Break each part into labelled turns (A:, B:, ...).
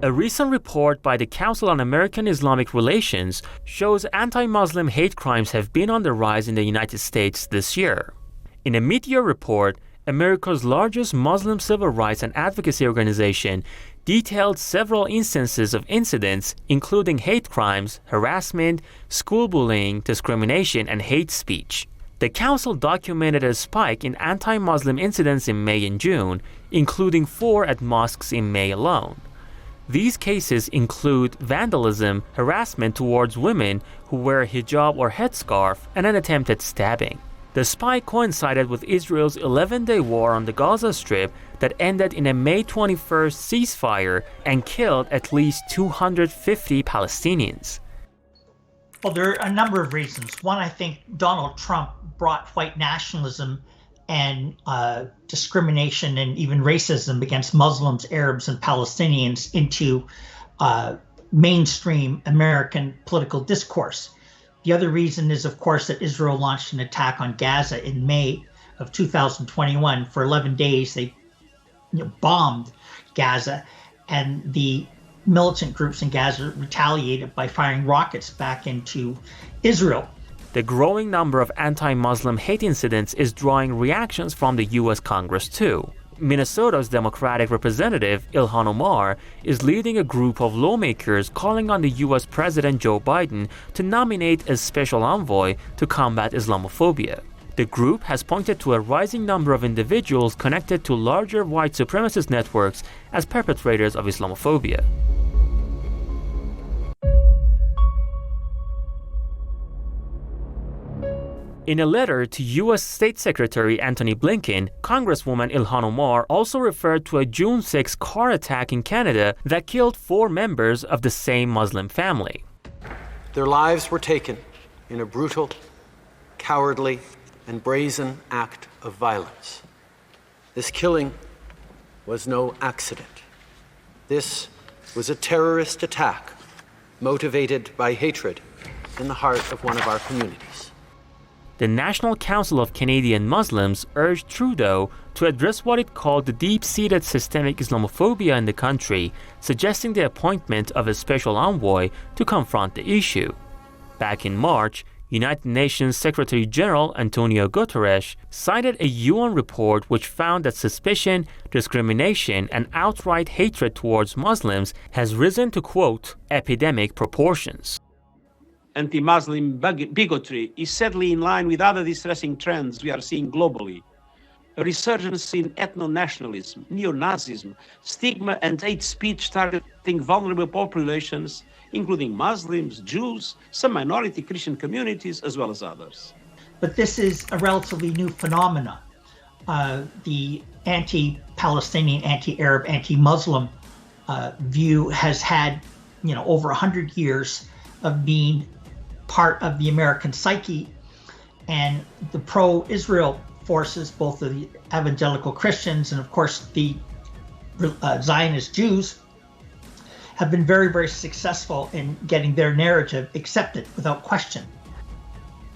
A: A recent report by the Council on American Islamic Relations shows anti-Muslim hate crimes have been on the rise in the United States this year. In a mid-year report, America's largest Muslim civil rights and advocacy organization detailed several instances of incidents including hate crimes, harassment, school bullying, discrimination, and hate speech. The council documented a spike in anti-Muslim incidents in May and June, including 4 at mosques in May alone. These cases include vandalism, harassment towards women who wear a hijab or headscarf, and an attempted stabbing. The spike coincided with Israel's 11-day war on the Gaza Strip that ended in a May 21st ceasefire and killed at least 250 Palestinians.
B: Well, there are a number of reasons. One, I think Donald Trump brought white nationalism and discrimination and even racism against Muslims, Arabs, and Palestinians into mainstream American political discourse. The other reason is, of course, that Israel launched an attack on Gaza in May of 2021. For 11 days, they bombed Gaza, and the militant groups in Gaza retaliated by firing rockets back into Israel.
A: The growing number of anti-Muslim hate incidents is drawing reactions from the U.S. Congress too. Minnesota's Democratic Representative Ilhan Omar is leading a group of lawmakers calling on the U.S. President Joe Biden to nominate a special envoy to combat Islamophobia. The group has pointed to a rising number of individuals connected to larger white supremacist networks as perpetrators of Islamophobia. In a letter to U.S. State Secretary Antony Blinken, Congresswoman Ilhan Omar also referred to a June 6 car attack in Canada that killed 4 members of the same Muslim family.
C: Their lives were taken in a brutal, cowardly, and brazen act of violence. This killing was no accident. This was a terrorist attack motivated by hatred in the heart of one of our communities.
A: The National Council of Canadian Muslims urged Trudeau to address what it called the deep-seated systemic Islamophobia in the country, suggesting the appointment of a special envoy to confront the issue. Back in March, United Nations Secretary General Antonio Guterres cited a UN report which found that suspicion, discrimination, and outright hatred towards Muslims has risen to, quote, epidemic proportions.
D: Anti-Muslim bigotry is sadly in line with other distressing trends we are seeing globally. A resurgence in ethno-nationalism, neo-Nazism, stigma and hate speech targeting vulnerable populations, including Muslims, Jews, some minority Christian communities, as well as others.
B: But this is a relatively new phenomenon. The anti-Palestinian, anti-Arab, anti-Muslim view has had, over 100 years of being part of the American psyche, and the pro-Israel forces, both the evangelical Christians and of course the Zionist Jews, have been very, very successful in getting their narrative accepted without question.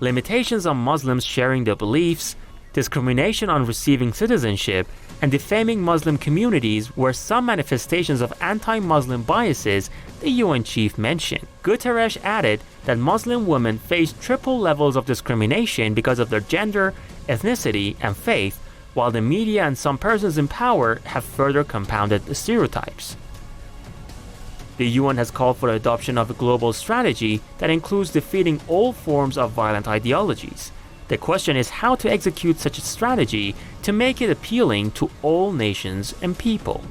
A: Limitations on Muslims sharing their beliefs, discrimination on receiving citizenship, and defaming Muslim communities were some manifestations of anti-Muslim biases the UN chief mentioned. Guterres added that Muslim women face triple levels of discrimination because of their gender, ethnicity, and faith, while the media and some persons in power have further compounded the stereotypes. The UN has called for the adoption of a global strategy that includes defeating all forms of violent ideologies. The question is how to execute such a strategy to make it appealing to all nations and people.